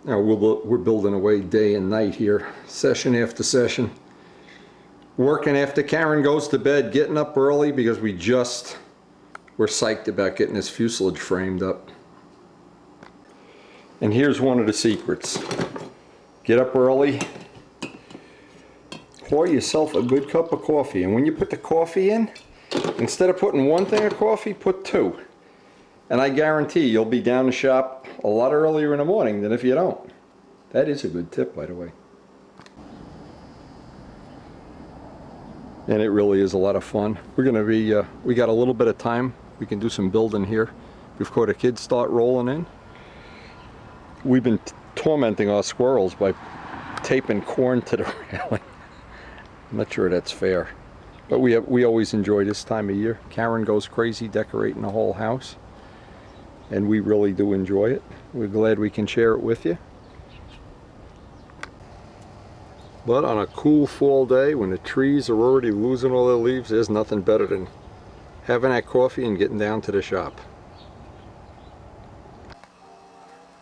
We're building away day and night here, session after session. Working after Karen goes to bed, getting up early because we're psyched about getting this fuselage framed up. And here's one of the secrets. Get up early, pour yourself a good cup of coffee, and when you put the coffee in, instead of putting one thing of coffee, put two. And I guarantee you'll be down the shop a lot earlier in the morning than if you don't. That is a good tip, by the way. And it really is a lot of fun. We're going to be, we got a little bit of time. We can do some building here before the kids start rolling in. We've been tormenting our squirrels by taping corn to the railing. I'm not sure that's fair. But we always enjoy this time of year. Karen goes crazy decorating the whole house. And we really do enjoy it. We're glad we can share it with you. But on a cool fall day when the trees are already losing all their leaves, there's nothing better than having that coffee and getting down to the shop.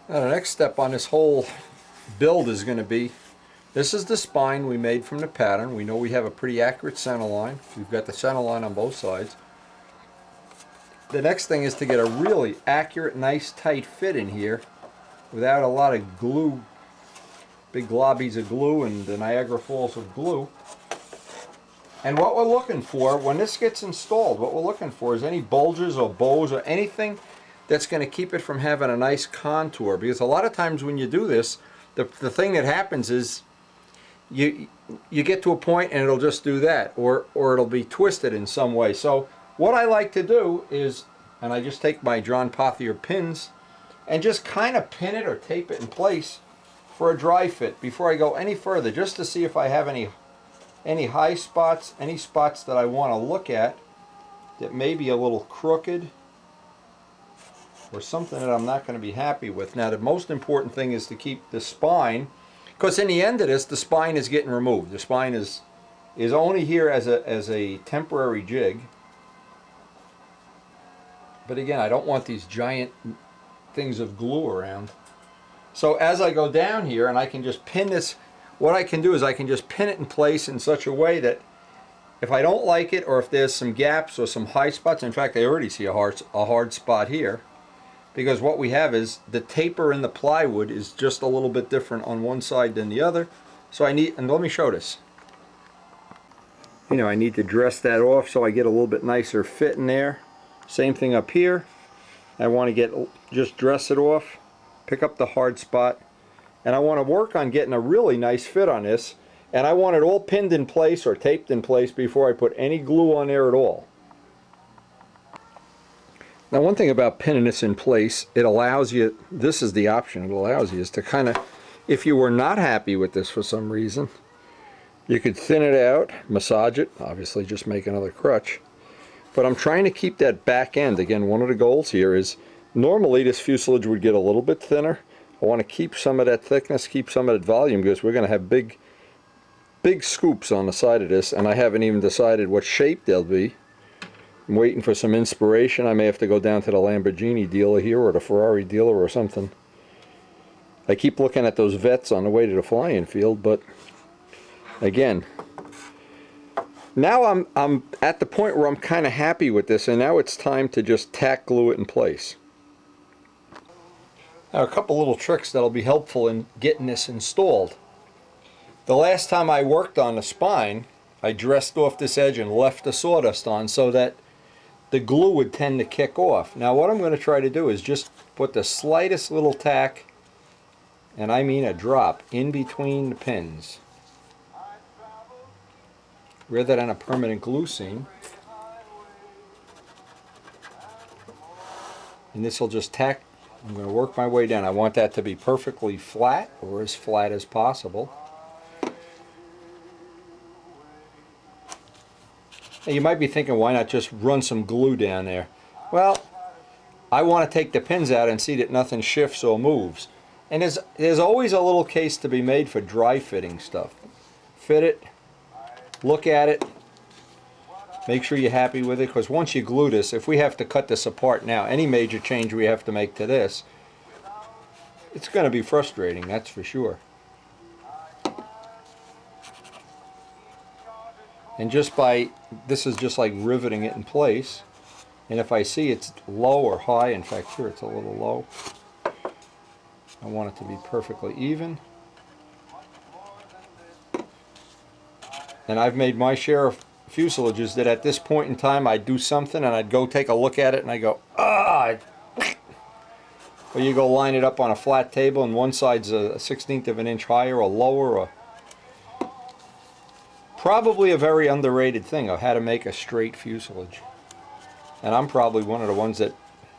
Now the next step on this whole build is going to be, this is the spine we made from the pattern. We know we have a pretty accurate center line. We've got the center line on both sides. The next thing is to get a really accurate, nice, tight fit in here without a lot of glue, big globbies of glue and the Niagara Falls of glue. And what we're looking for, when this gets installed, what we're looking for is any bulges or bows or anything that's going to keep it from having a nice contour. Because a lot of times when you do this, the thing that happens is you get to a point and it'll just do that, or it'll be twisted in some way. So what I like to do is, and I just take my John Pothier pins and just kind of pin it or tape it in place for a dry fit before I go any further, just to see if I have any high spots, any spots that I want to look at that may be a little crooked or something that I'm not going to be happy with. Now the most important thing is to keep the spine, because in the end of this, the spine is getting removed. The spine is only here as a temporary jig. But again, I don't want these giant things of glue around. So as I go down here, and I can just pin this, what I can do is I can just pin it in place in such a way that if I don't like it, or if there's some gaps or some high spots, in fact I already see a hard spot here, because what we have is the taper in the plywood is just a little bit different on one side than the other. So I need, and let me show this. You know, I need to dress that off so I get a little bit nicer fit in there. Same thing up here. I want to just dress it off, pick up the hard spot, and I want to work on getting a really nice fit on this, and I want it all pinned in place or taped in place before I put any glue on there at all. Now one thing about pinning this in place, it allows you, this is the option it allows you, is to kind of, if you were not happy with this for some reason, you could thin it out, massage it, obviously just make another crutch. But I'm trying to keep that back end. Again, one of the goals here is, normally this fuselage would get a little bit thinner. I want to keep some of that thickness, keep some of that volume, because we're going to have big scoops on the side of this, and I haven't even decided what shape they'll be. I'm waiting for some inspiration. I may have to go down to the Lamborghini dealer here, or the Ferrari dealer or something. I keep looking at those vets on the way to the flying field, but again, now I'm at the point where I'm kind of happy with this, and now it's time to just tack glue it in place. Now a couple little tricks that'll be helpful in getting this installed. The last time I worked on the spine, I dressed off this edge and left the sawdust on so that the glue would tend to kick off. Now what I'm going to try to do is just put the slightest little tack, and I mean a drop, in between the pins, rather than a permanent glue seam. And this will just tack. I'm going to work my way down. I want that to be perfectly flat, or as flat as possible. Now you might be thinking, why not just run some glue down there? Well, I want to take the pins out and see that nothing shifts or moves. And there's always a little case to be made for dry fitting stuff. Fit it, look at it, make sure you're happy with it, because once you glue this, if we have to cut this apart now, any major change we have to make to this, it's going to be frustrating, that's for sure. And just by, this is just like riveting it in place. And if I see it's low or high, in fact here it's a little low, I want it to be perfectly even. And I've made my share of fuselages that at this point in time I'd do something and I'd go take a look at it and I go, ah! Or you go line it up on a flat table and one side's a 1/16 of an inch higher or lower. Or probably a very underrated thing of how to make a straight fuselage. And I'm probably one of the ones that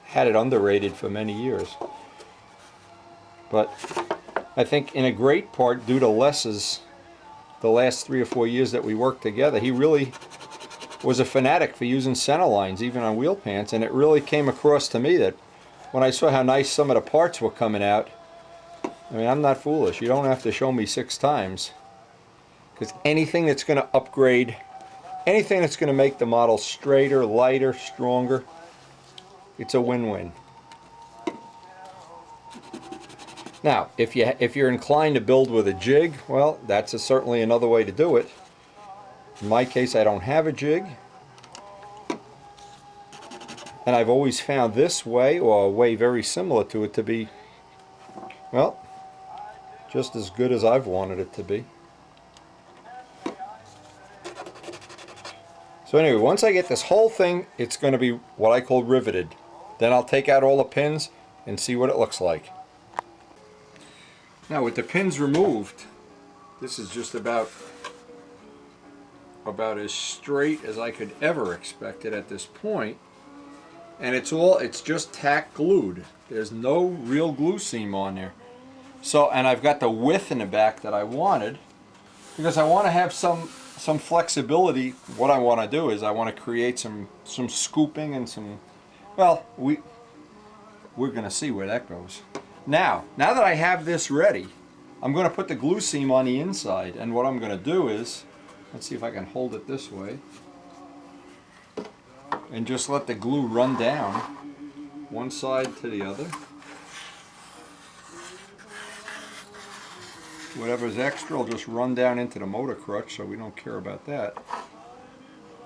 had it underrated for many years. But I think in a great part due to Les's, the last 3 or 4 years that we worked together, he really was a fanatic for using center lines even on wheel pants, and it really came across to me that when I saw how nice some of the parts were coming out, I mean, I'm not foolish. You don't have to show me 6 times, because anything that's going to upgrade, anything that's going to make the model straighter, lighter, stronger, it's a win-win. Now, if you're inclined to build with a jig, well, that's certainly another way to do it. In my case, I don't have a jig. And I've always found this way, or a way very similar to it, to be, well, just as good as I've wanted it to be. So anyway, once I get this whole thing, it's going to be what I call riveted. Then I'll take out all the pins and see what it looks like. Now with the pins removed, this is just about as straight as I could ever expect it at this point. And it's just tack glued. There's no real glue seam on there. So, and I've got the width in the back that I wanted, because I want to have some flexibility. What I want to do is I want to create some scooping and some, well, we're going to see where that goes. Now that I have this ready, I'm going to put the glue seam on the inside, and what I'm going to do is, let's see if I can hold it this way, and just let the glue run down one side to the other. Whatever's extra will just run down into the motor crutch, so we don't care about that.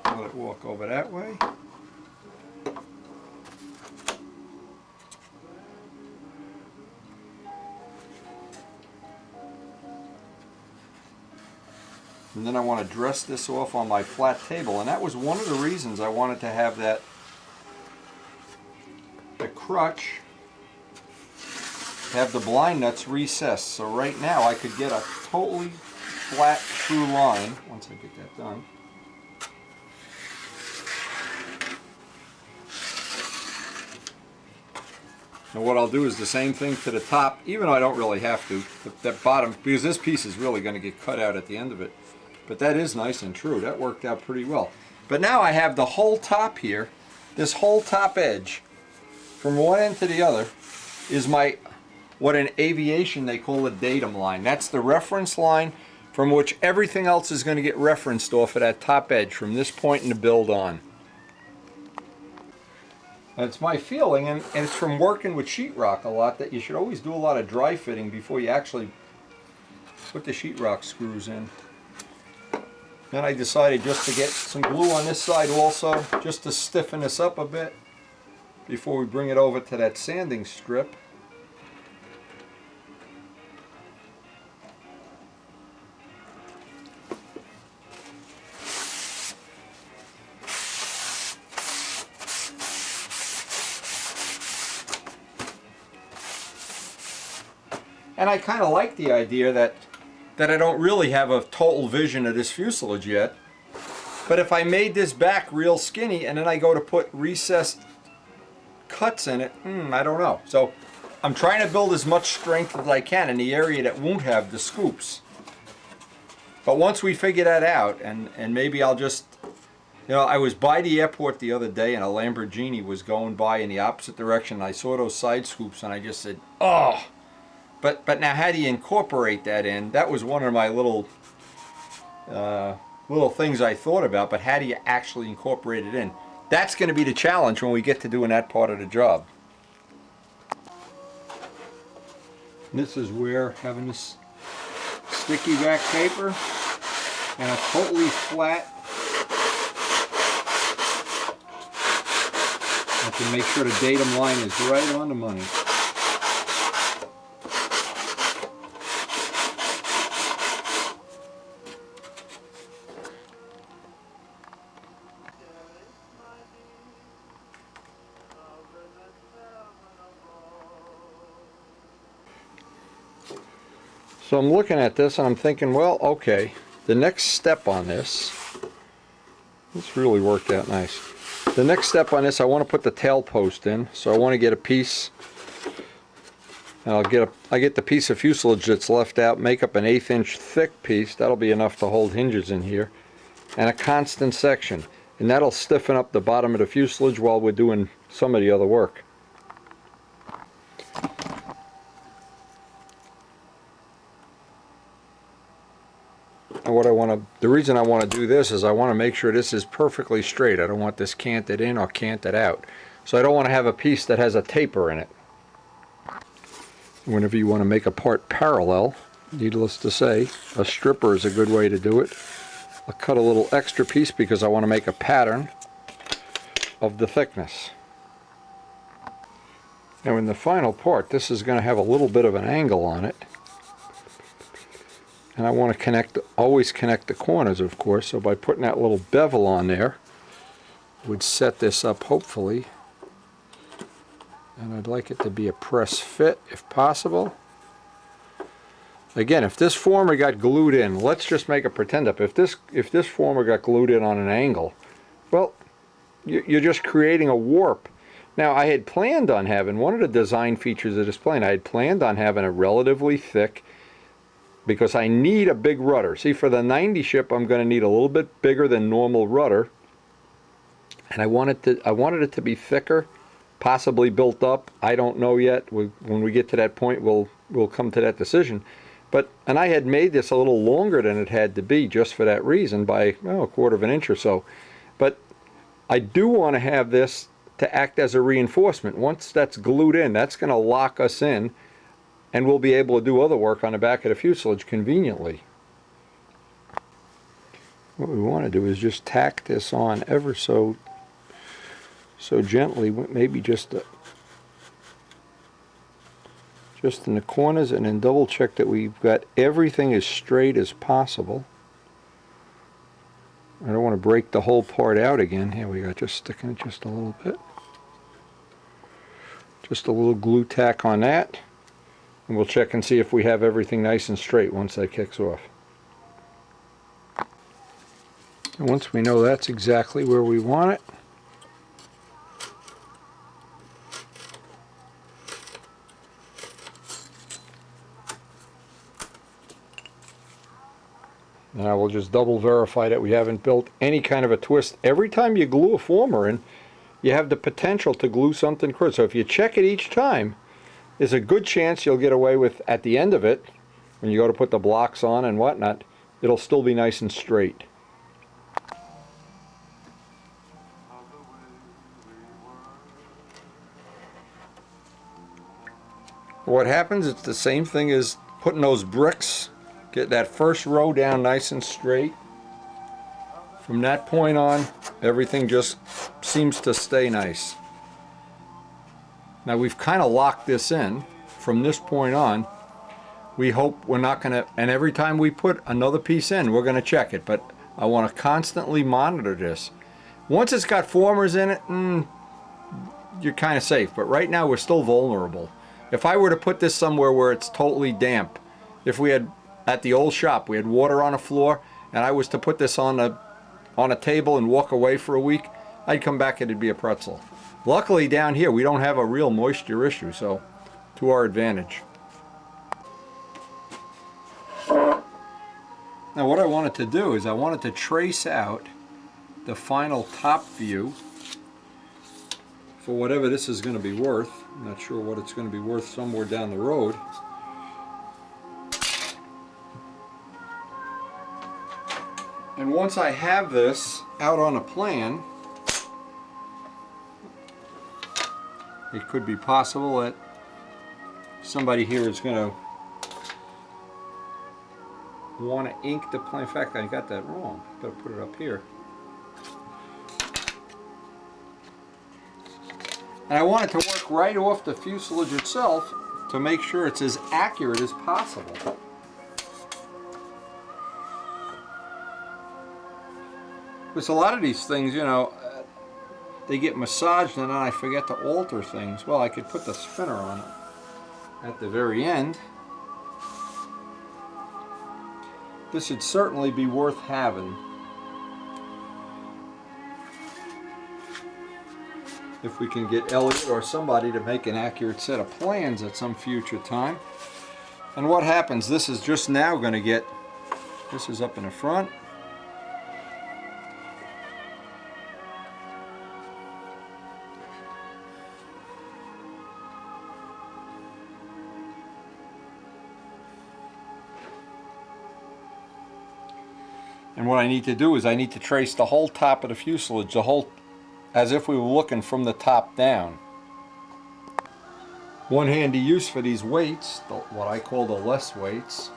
Let it walk over that way. And then I want to dress this off on my flat table, and that was one of the reasons I wanted to have the crutch have the blind nuts recessed. So right now I could get a totally flat true line once I get that done. And what I'll do is the same thing to the top, even though I don't really have to, that bottom, because this piece is really going to get cut out at the end of it. But that is nice and true. That worked out pretty well. But now I have the whole top here, this whole top edge, from one end to the other, is my, what in aviation they call a datum line. That's the reference line from which everything else is going to get referenced off of that top edge from this point in the build on. And it's my feeling, and it's from working with sheetrock a lot, that you should always do a lot of dry fitting before you actually put the sheetrock screws in. Then I decided just to get some glue on this side also, just to stiffen this up a bit before we bring it over to that sanding strip. And I kind of like the idea that I don't really have a total vision of this fuselage yet. But if I made this back real skinny and then I go to put recessed cuts in it, I don't know. So I'm trying to build as much strength as I can in the area that won't have the scoops. But once we figure that out, and maybe I'll just, you know, I was by the airport the other day and a Lamborghini was going by in the opposite direction. I saw those side scoops and I just said, oh! But now how do you incorporate that in? That was one of my little things I thought about, but how do you actually incorporate it in? That's going to be the challenge when we get to doing that part of the job. And this is where having this sticky back paper and a totally flat, I can make sure the datum line is right on the money. So I'm looking at this and I'm thinking, well, okay, the next step on this really worked out nice. The next step on this, I want to put the tail post in, so I want to get a piece. I get the piece of fuselage that's left out, make up an 1/8 inch thick piece. That'll be enough to hold hinges in here, and a constant section, and that'll stiffen up the bottom of the fuselage while we're doing some of the other work. And the reason I want to do this is I want to make sure this is perfectly straight. I don't want this canted in or canted out. So I don't want to have a piece that has a taper in it. Whenever you want to make a part parallel, needless to say, a stripper is a good way to do it. I'll cut a little extra piece because I want to make a pattern of the thickness. Now in the final part, this is going to have a little bit of an angle on it. And I want to always connect the corners, of course, so by putting that little bevel on there, would set this up hopefully. And I'd like it to be a press fit if possible. Again, if this former got glued in, let's just make a pretend up. If this former got glued in on an angle, well, you're just creating a warp. Now, I had planned on having, one of the design features of this plane, I had planned on having a relatively thick, because I need a big rudder. See, for the 90 ship, I'm going to need a little bit bigger than normal rudder, and I wanted it to be thicker, possibly built up. I don't know yet. When we get to that point, we'll come to that decision. And I had made this a little longer than it had to be, just for that reason, by a 1/4 of an inch or so. But I do want to have this to act as a reinforcement. Once that's glued in, that's going to lock us in, and we'll be able to do other work on the back of the fuselage conveniently. What we want to do is just tack this on ever so gently, maybe just in the corners, and then double check that we've got everything as straight as possible. I don't want to break the whole part out again. Here we go, just sticking it just a little bit. Just a little glue tack on that. And we'll check and see if we have everything nice and straight once that kicks off. And once we know that's exactly where we want it, and I will just double verify that we haven't built any kind of a twist. Every time you glue a former in, you have the potential to glue something crooked. So if you check it each time, there's a good chance you'll get away with, at the end of it, when you go to put the blocks on and whatnot, it'll still be nice and straight. What happens, it's the same thing as putting those bricks, get that first row down nice and straight. From that point on, everything just seems to stay nice. Now we've kind of locked this in. From this point on, we hope we're not going to, and every time we put another piece in, we're going to check it, but I want to constantly monitor this. Once it's got formers in it, you're kind of safe, but right now we're still vulnerable. If I were to put this somewhere where it's totally damp, if we had, at the old shop, we had water on the floor, and I was to put this on a table and walk away for a week, I'd come back and it'd be a pretzel. Luckily down here we don't have a real moisture issue, so to our advantage. Now what I wanted to do is I wanted to trace out the final top view for whatever this is going to be worth. I'm not sure what it's going to be worth somewhere down the road. And once I have this out on a plan, it could be possible that somebody here is going to want to ink the plane. In fact, I got that wrong. Better put it up here. And I want it to work right off the fuselage itself to make sure it's as accurate as possible. Because a lot of these things, you know, they get massaged and then I forget to alter things. Well, I could put the spinner on it at the very end. This would certainly be worth having if we can get Elliot or somebody to make an accurate set of plans at some future time. And what happens, this is just now going to get, this is up in the front. And what I need to do is I need to trace the whole top of the fuselage, the whole, as if we were looking from the top down. One handy use for these weights, what I call the less weights.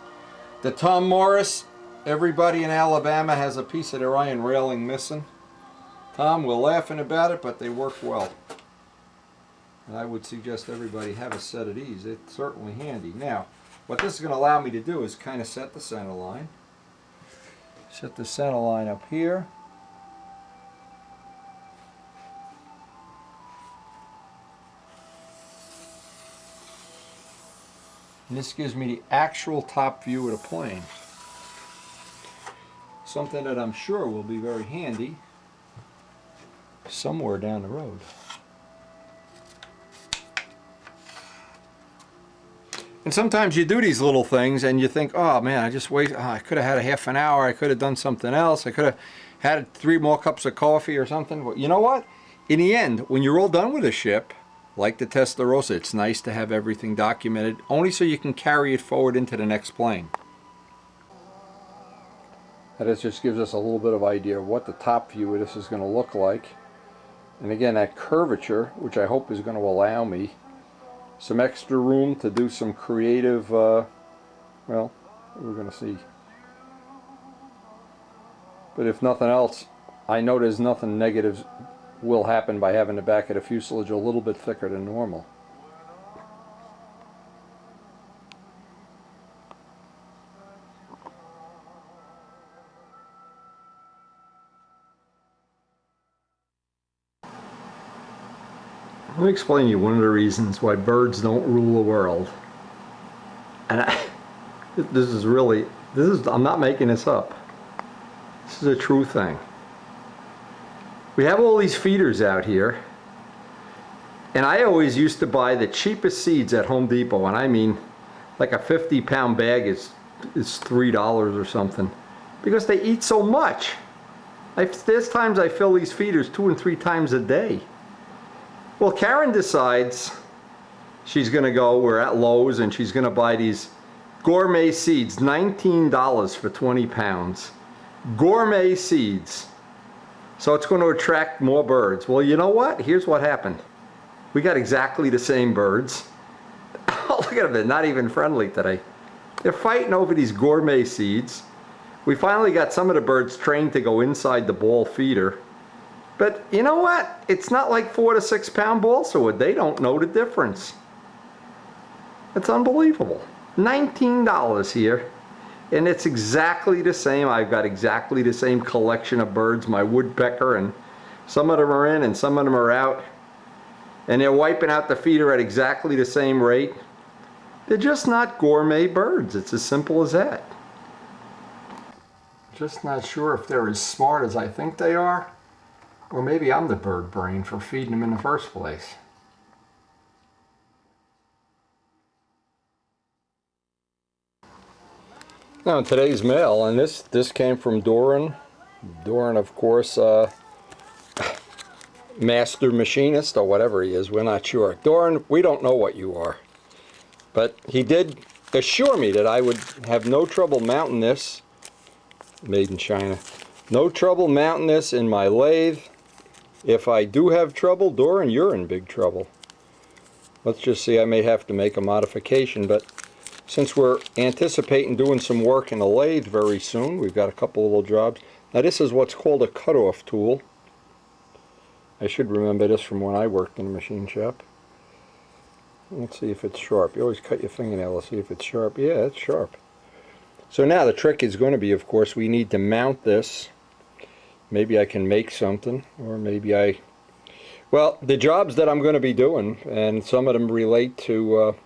The Tom Morris, everybody in Alabama has a piece of their iron railing missing. Tom, we're laughing about it, but they work well. And I would suggest everybody have a set of these. It's certainly handy. Now, what this is going to allow me to do is kind of set the center line. Set the center line up here. And this gives me the actual top view of the plane. Something that I'm sure will be very handy somewhere down the road. And sometimes you do these little things and you think, oh man, I just wait, I could have had a half an hour, I could have done something else, I could have had 3 more cups of coffee or something. But you know what? In the end, when you're all done with a ship, like the Testarossa, it's nice to have everything documented, only so you can carry it forward into the next plane. That just gives us a little bit of idea of what the top view of this is going to look like. And again, that curvature, which I hope is going to allow me some extra room to do some creative, well, we're going to see. But if nothing else, I know there's nothing negative will happen by having the back of the fuselage a little bit thicker than normal. Let me explain to you one of the reasons why birds don't rule the world. And I'm not making this up. This is a true thing. We have all these feeders out here, and I always used to buy the cheapest seeds at Home Depot, and I mean like a 50-pound bag is $3 or something, because they eat so much. There's times I fill these feeders 2 and 3 times a day. Well, Karen decides she's going to go, we're at Lowe's, and she's going to buy these gourmet seeds, $19 for 20 pounds. Gourmet seeds. So it's going to attract more birds. Well, you know what? Here's what happened. We got exactly the same birds. Oh, look at them, they're not even friendly today. They're fighting over these gourmet seeds. We finally got some of the birds trained to go inside the ball feeder. But you know what? It's not like 4 to 6 pound balsa wood. They don't know the difference. It's unbelievable. $19 here. And it's exactly the same. I've got exactly the same collection of birds, my woodpecker, and some of them are in and some of them are out. And they're wiping out the feeder at exactly the same rate. They're just not gourmet birds. It's as simple as that. Just not sure if they're as smart as I think they are. Or maybe I'm the bird brain for feeding them in the first place. Now today's mail, and this came from Doran. Doran, of course, master machinist or whatever he is, we're not sure. Doran, we don't know what you are. But he did assure me that I would have no trouble mounting this, made in China, no trouble mounting this in my lathe. If I do have trouble, Doran, you're in big trouble. Let's just see, I may have to make a modification, but since we're anticipating doing some work in the lathe very soon, we've got a couple little jobs. Now this is what's called a cutoff tool. I should remember this from when I worked in a machine shop. Let's see if it's sharp. You always cut your fingernail to see if it's sharp. Yeah, it's sharp. So now the trick is going to be, of course, we need to mount this. Maybe I can make something, or maybe well, the jobs that I'm going to be doing, and some of them relate to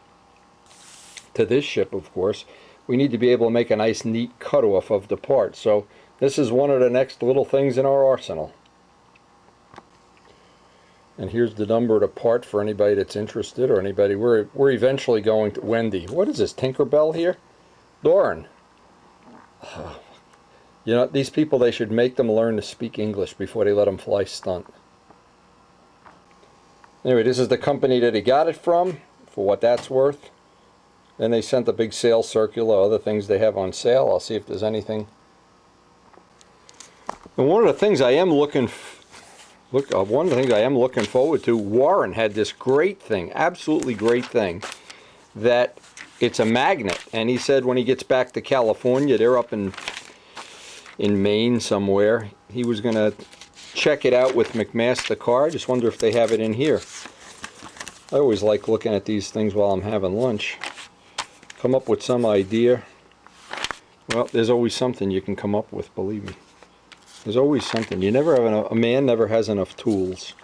this ship, of course, we need to be able to make a nice neat cutoff of the part. So this is one of the next little things in our arsenal. And here's the number of the part for anybody that's interested, or anybody. We're eventually going to Wendy. What is this, Tinkerbell here? Doran. You know, these people, they should make them learn to speak English before they let them fly stunt. Anyway, this is the company that he got it from, for what that's worth. Then they sent a big sales circular, other things they have on sale. I'll see if there's anything. And one of the things I am looking forward to, Warren had this great thing, absolutely great thing, that it's a magnet. And he said when he gets back to California, they're up in Maine somewhere, he was going to check it out with McMaster Car. I just wonder if they have it in here. I always like looking at these things while I'm having lunch. Come up with some idea. Well, there's always something you can come up with, believe me. There's always something. You never have enough, a man never has enough tools.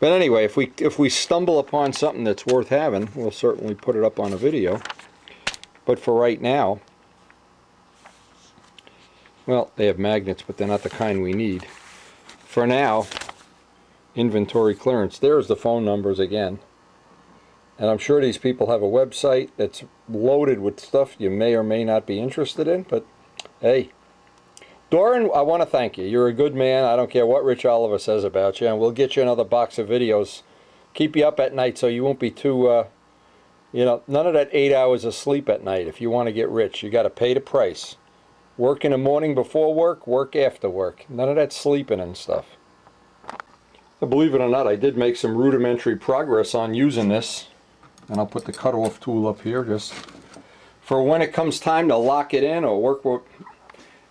But anyway, if we stumble upon something that's worth having, we'll certainly put it up on a video. But for right now, well, they have magnets, but they're not the kind we need. For now, inventory clearance. There's the phone numbers again. And I'm sure these people have a website that's loaded with stuff you may or may not be interested in, but hey. Doran, I want to thank you. You're a good man. I don't care what Rich Oliver says about you, and we'll get you another box of videos. Keep you up at night so you won't be too, you know, none of that 8 hours of sleep at night. If you want to get rich, you got to pay the price. Work in the morning before work, work after work. None of that sleeping and stuff. Believe it or not, I did make some rudimentary progress on using this. And I'll put the cutoff tool up here just for when it comes time to lock it in or work with.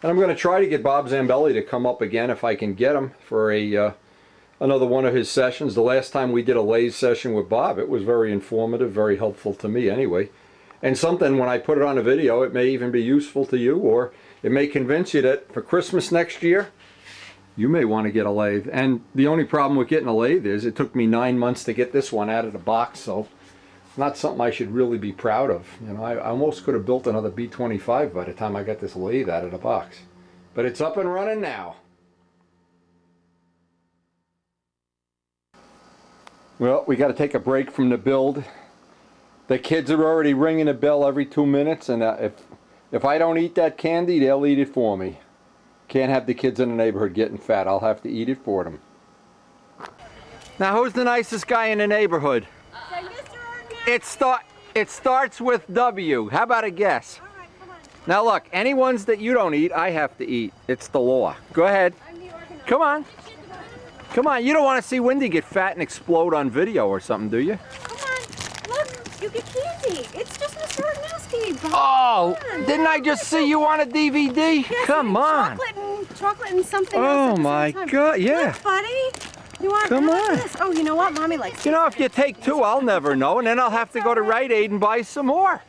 And I'm going to try to get Bob Zambelli to come up again if I can get him for another one of his sessions. The last time we did a lathe session with Bob, it was very informative, very helpful to me anyway. And something, when I put it on a video, it may even be useful to you, or it may convince you that for Christmas next year, you may want to get a lathe. And the only problem with getting a lathe is it took me 9 months to get this one out of the box, so not something I should really be proud of. You know, I almost could have built another B-25 by the time I got this lathe out of the box. But it's up and running now. Well, we got to take a break from the build. The kids are already ringing the bell every 2 minutes, and if I don't eat that candy, they'll eat it for me. Can't have the kids in the neighborhood getting fat. I'll have to eat it for them. Now, who's the nicest guy in the neighborhood? It starts with W. How about a guess? All right, come on. Now look, any ones that you don't eat, I have to eat. It's the law. Go ahead. I'm the organizer. Come on. Come on. You don't want to see Wendy get fat and explode on video or something, do you? Come on. Look, you get candy. It's just Mr. Organowski. Oh, didn't I just see you on a DVD? Yes, come on. Chocolate and something else. Oh my God, yeah. Look, buddy. You want Come on. This? Oh, you know what? Mommy likes. You know, if you take two, I'll never know, and then I'll have to go to Rite Aid and buy some more.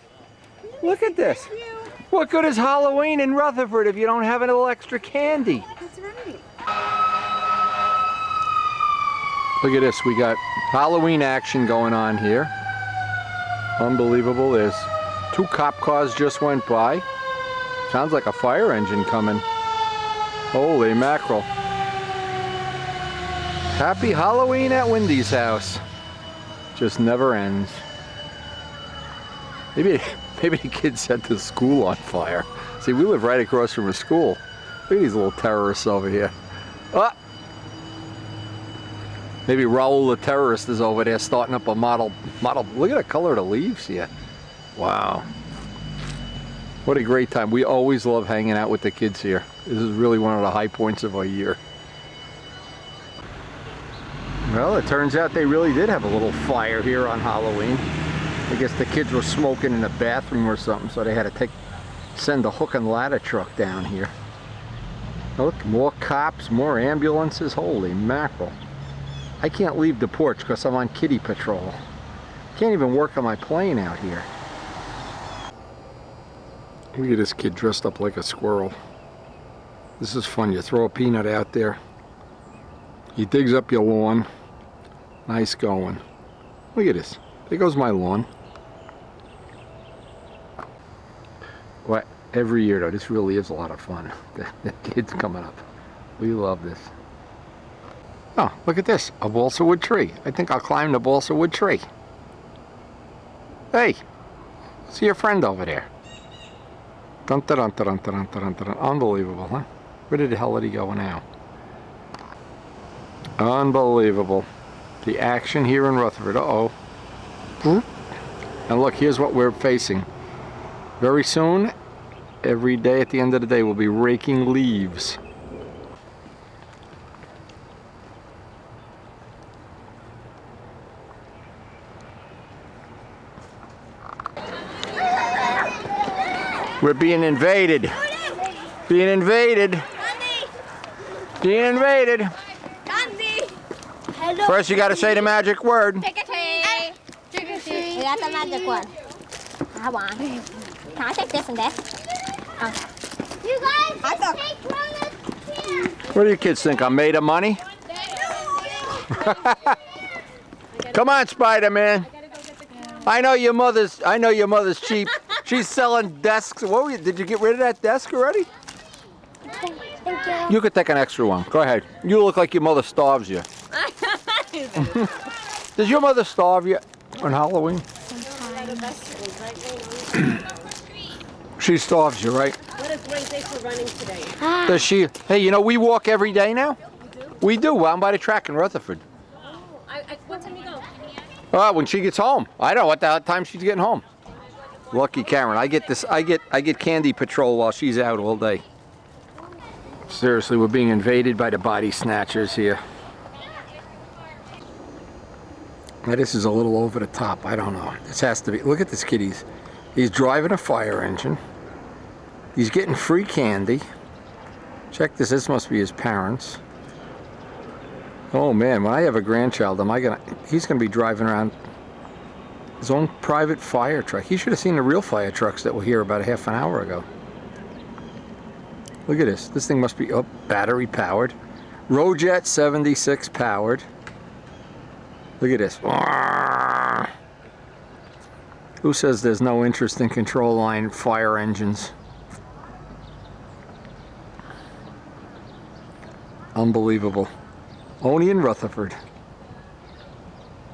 Look at this. What good is Halloween in Rutherford if you don't have a little extra candy? That's right. Look at this. We got Halloween action going on here. Unbelievable. There's 2 cop cars just went by. Sounds like a fire engine coming. Holy mackerel. Happy Halloween at Wendy's house. Just never ends. Maybe the kids set the school on fire. See, we live right across from a school. Look at these little terrorists over here. Oh! Maybe Raul the terrorist is over there starting up a model. Look at the color of the leaves here. Wow. What a great time. We always love hanging out with the kids here. This is really one of the high points of our year. Well, it turns out they really did have a little fire here on Halloween. I guess the kids were smoking in the bathroom or something, so they had to send the hook and ladder truck down here. Look, more cops, more ambulances. Holy mackerel. I can't leave the porch because I'm on kiddie patrol. Can't even work on my plane out here. Look at this kid dressed up like a squirrel. This is fun. You throw a peanut out there. He digs up your lawn. Nice going. Look at this. There goes my lawn. What? Every year though, this really is a lot of fun. The kids coming up. We love this. Oh, look at this. A balsa wood tree. I think I'll climb the balsa wood tree. Hey, see your friend over there. Dun, dun, dun, dun, dun, dun, dun, dun. Unbelievable, huh? Where the hell did he go now? Unbelievable. The action here in Rutherford. Uh-oh. And look, here's what we're facing. Very soon, every day at the end of the day, we'll be raking leaves. We're being invaded. Being invaded. Being invaded. First, you got to say the magic word. Trick or treat. Trick or treat. That's the magic word. I want. Can I take this and this? Okay. You guys, take one. What do you kids think? I'm made of money? Come on, Spider-Man. I know your mother's cheap. She's selling desks. What did you get rid of that desk already? Thank you. You could take an extra one. Go ahead. You look like your mother starves you. Does your mother starve you on Halloween? She starves you, right? What is Wednesday for running today? Does she? Hey, you know, we walk every day now. We do. I'm by the track in Rutherford. Oh, what time do you go? When she gets home. I don't know what the time she's getting home. Lucky Karen. I get candy patrol while she's out all day. Seriously, we're being invaded by the body snatchers here. Now this is a little over the top. I don't know. This has to be. Look at this kid. He's driving a fire engine. He's getting free candy. Check this. This must be his parents. Oh man, when I have a grandchild, he's gonna be driving around his own private fire truck. He should have seen the real fire trucks that were here about a half an hour ago. Look at this. This thing must be battery powered. Ro Jett 76 powered. Look at this. Who says there's no interest in control line fire engines? Unbelievable. Only in Rutherford.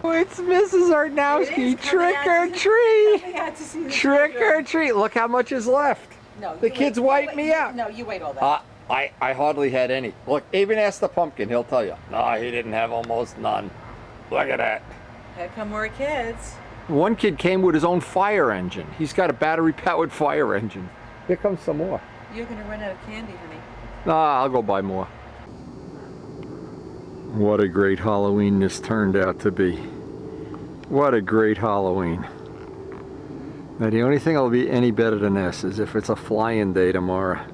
Oh, it's Mrs. Arnowski. Trick or treat. Trick or treat. Look how much is left. No, the kids wiped me out. No, you wait all that. I hardly had any. Look, even ask the pumpkin. He'll tell you. No, he didn't have almost none. Look at that. Here come more kids. One kid came with his own fire engine. He's got a battery-powered fire engine. Here comes some more. You're going to run out of candy, honey. Nah, I'll go buy more. What a great Halloween this turned out to be. What a great Halloween. Now the only thing that'll be any better than this is if it's a flying day tomorrow.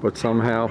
But somehow